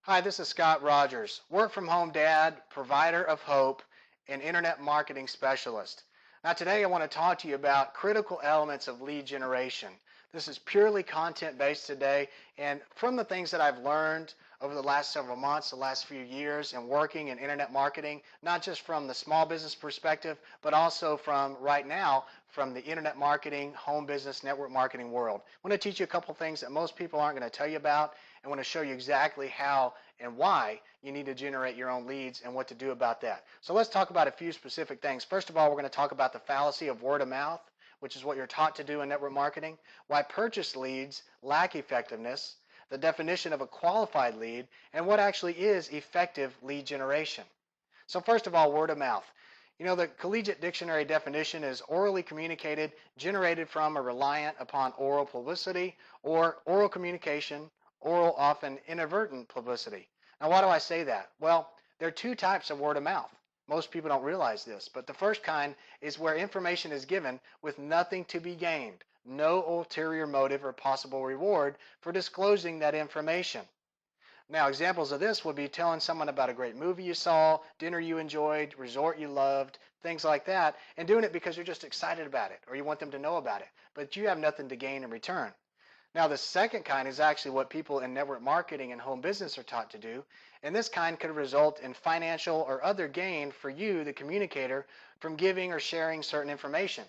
Hi, this is Scott Rogers, work from home dad, provider of hope, and internet marketing specialist. Now, today I want to talk to you about critical elements of lead generation. This is purely content based today, and from the things that I've learned over the last several months, the last few years, in working in internet marketing, not just from the small business perspective, but also from right now from the internet marketing, home business, network marketing world. I want to teach you a couple things that most people aren't going to tell you about. I want to show you exactly how and why you need to generate your own leads and what to do about that. So let's talk about a few specific things. First of all, we're going to talk about the fallacy of word of mouth, which is what you're taught to do in network marketing, why purchase leads lack effectiveness, the definition of a qualified lead, and what actually is effective lead generation. So first of all, word of mouth. You know, the Collegiate Dictionary definition is orally communicated, generated from or reliant upon oral publicity or oral communication, oral often inadvertent publicity. Now, why do I say that? Well, there are two types of word of mouth. Most people don't realize this, but the first kind is where information is given with nothing to be gained, no ulterior motive or possible reward for disclosing that information. Now, examples of this would be telling someone about a great movie you saw, dinner you enjoyed, resort you loved, things like that, and doing it because you're just excited about it or you want them to know about it, but you have nothing to gain in return. Now, the second kind is actually what people in network marketing and home business are taught to do, and this kind could result in financial or other gain for you, the communicator, from giving or sharing certain information.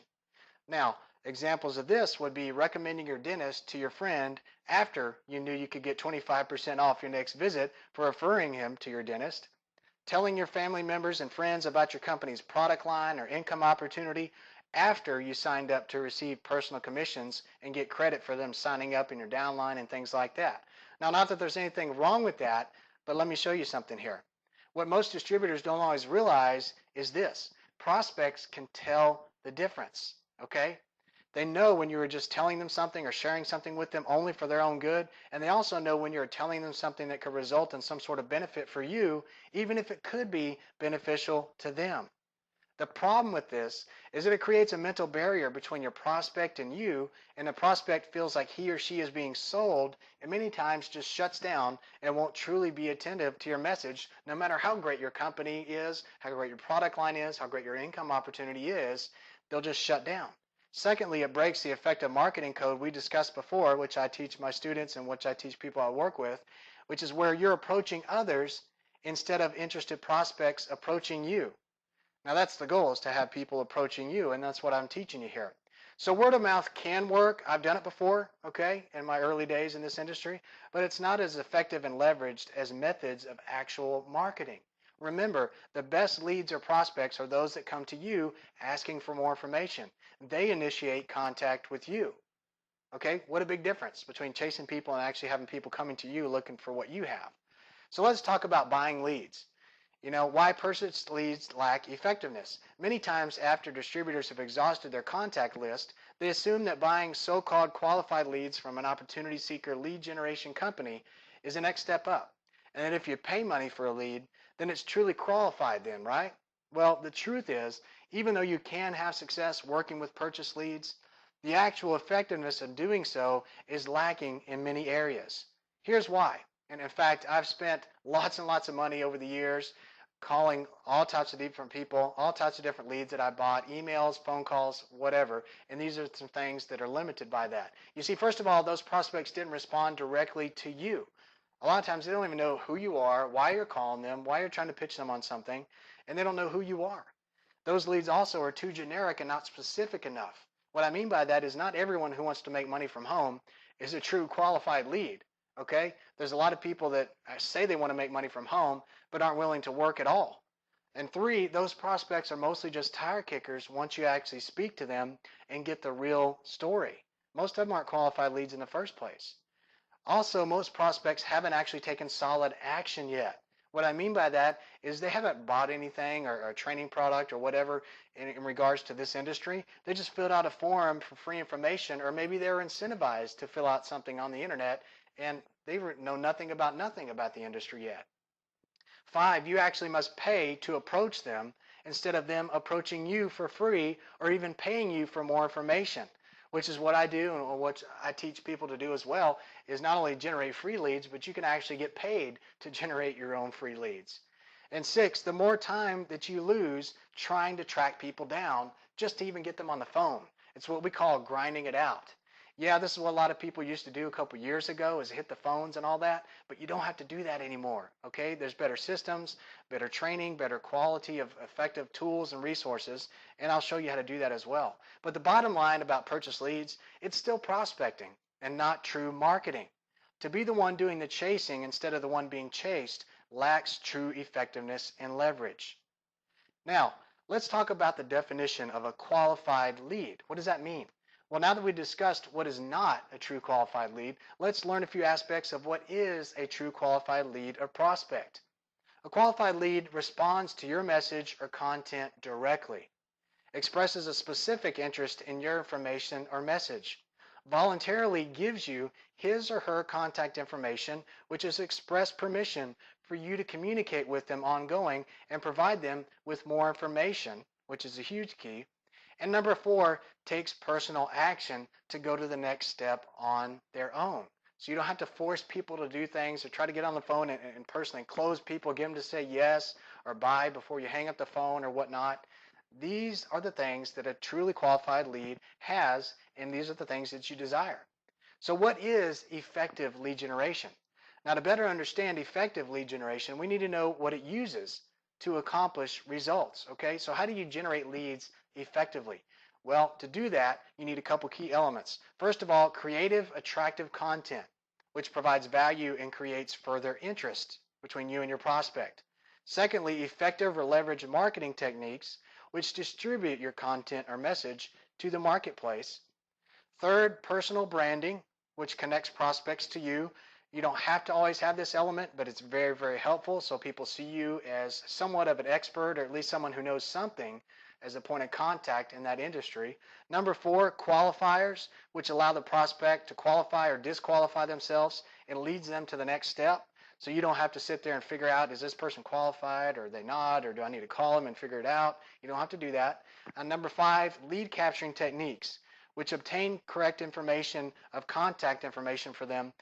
Now, examples of this would be recommending your dentist to your friend after you knew you could get 25% off your next visit for referring him to your dentist, telling your family members and friends about your company's product line or income opportunity after you signed up to receive personal commissions and get credit for them signing up in your downline and things like that. Now, not that there's anything wrong with that, but let me show you something here. What most distributors don't always realize is this: prospects can tell the difference, okay? They know when you are just telling them something or sharing something with them only for their own good, and they also know when you're telling them something that could result in some sort of benefit for you, even if it could be beneficial to them. The problem with this is that it creates a mental barrier between your prospect and you, and the prospect feels like he or she is being sold and many times just shuts down and won't truly be attentive to your message, no matter how great your company is, how great your product line is, how great your income opportunity is, they'll just shut down. Secondly, it breaks the effective marketing code we discussed before, which I teach my students and which I teach people I work with, which is where you're approaching others instead of interested prospects approaching you. Now that's the goal, is to have people approaching you, and that's what I'm teaching you here. So word of mouth can work. I've done it before, okay, in my early days in this industry, but it's not as effective and leveraged as methods of actual marketing. Remember, the best leads or prospects are those that come to you asking for more information. They initiate contact with you. Okay, what a big difference between chasing people and actually having people coming to you looking for what you have. So let's talk about buying leads. You know, why purchase leads lack effectiveness. Many times after distributors have exhausted their contact list, they assume that buying so-called qualified leads from an opportunity seeker lead generation company is the next step up. And that if you pay money for a lead, then it's truly qualified then, right? Well, the truth is, even though you can have success working with purchase leads, the actual effectiveness of doing so is lacking in many areas. Here's why. And in fact, I've spent lots and lots of money over the years calling all types of different people, all types of different leads that I bought, emails, phone calls, whatever. And these are some things that are limited by that. You see, first of all, those prospects didn't respond directly to you. A lot of times they don't even know who you are, why you're calling them, why you're trying to pitch them on something, and they don't know who you are. Those leads also are too generic and not specific enough. What I mean by that is not everyone who wants to make money from home is a true qualified lead. Okay? There's a lot of people that say they want to make money from home but aren't willing to work at all. And three, those prospects are mostly just tire kickers once you actually speak to them and get the real story. Most of them aren't qualified leads in the first place. Also, most prospects haven't actually taken solid action yet. What I mean by that is they haven't bought anything or a training product or whatever in regards to this industry. They just filled out a form for free information, or maybe they were incentivized to fill out something on the internet and they know nothing about the industry yet. Five, you actually must pay to approach them instead of them approaching you for free or even paying you for more information. which is what I do and what I teach people to do as well, is not only generate free leads, but you can actually get paid to generate your own free leads. And six, the more time that you lose trying to track people down just to even get them on the phone. It's what we call grinding it out. Yeah, this is what a lot of people used to do a couple years ago, is hit the phones and all that, but you don't have to do that anymore, okay? There's better systems, better training, better quality of effective tools and resources, and I'll show you how to do that as well. But the bottom line about purchase leads, it's still prospecting and not true marketing. To be the one doing the chasing instead of the one being chased lacks true effectiveness and leverage. Now, let's talk about the definition of a qualified lead. What does that mean? Well, now that we've discussed what is not a true qualified lead, let's learn a few aspects of what is a true qualified lead or prospect. A qualified lead responds to your message or content directly, expresses a specific interest in your information or message, voluntarily gives you his or her contact information, which is express permission for you to communicate with them ongoing and provide them with more information, which is a huge key. And number four, takes personal action to go to the next step on their own. So you don't have to force people to do things or try to get on the phone and personally close people, get them to say yes or bye before you hang up the phone or whatnot. These are the things that a truly qualified lead has, and these are the things that you desire. So what is effective lead generation? Now, to better understand effective lead generation, we need to know what it uses to accomplish results, okay? So how do you generate leads effectively? Well, to do that, you need a couple key elements. First of all, creative, attractive content, which provides value and creates further interest between you and your prospect. Secondly, effective or leveraged marketing techniques, which distribute your content or message to the marketplace. Third, personal branding, which connects prospects to you. You don't have to always have this element, but it's very, very helpful so people see you as somewhat of an expert, or at least someone who knows something as a point of contact in that industry. Number four, qualifiers, which allow the prospect to qualify or disqualify themselves and leads them to the next step. So you don't have to sit there and figure out, is this person qualified or are they not, or do I need to call them and figure it out? You don't have to do that. And number five, lead capturing techniques, which obtain correct information of contact information for them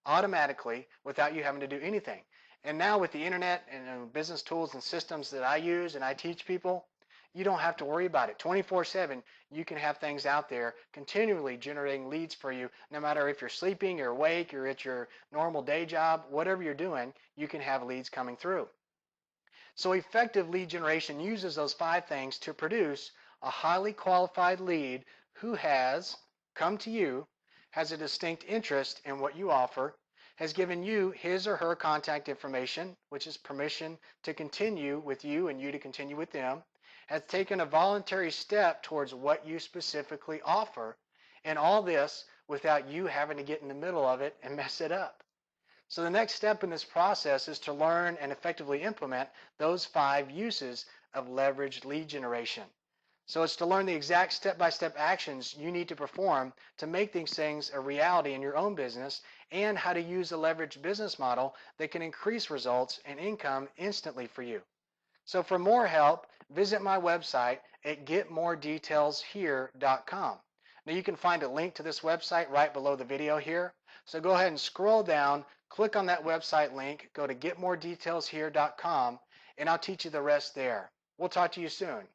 automatically without you having to do anything. And now with the internet and business tools and systems that I use and I teach people, you don't have to worry about it. 24/7, you can have things out there continually generating leads for you. No matter if you're sleeping, you're awake, you're at your normal day job, whatever you're doing, you can have leads coming through. So effective lead generation uses those five things to produce a highly qualified lead who has come to you, has a distinct interest in what you offer, has given you his or her contact information, which is permission to continue with you and you to continue with them, has taken a voluntary step towards what you specifically offer, and all this without you having to get in the middle of it and mess it up. So the next step in this process is to learn and effectively implement those five uses of leveraged lead generation. So it's to learn the exact step-by-step actions you need to perform to make these things a reality in your own business, and how to use a leveraged business model that can increase results and income instantly for you. So for more help, visit my website at getmoredetailshere.com. Now you can find a link to this website right below the video here. So go ahead and scroll down, click on that website link, go to getmoredetailshere.com, and I'll teach you the rest there. We'll talk to you soon.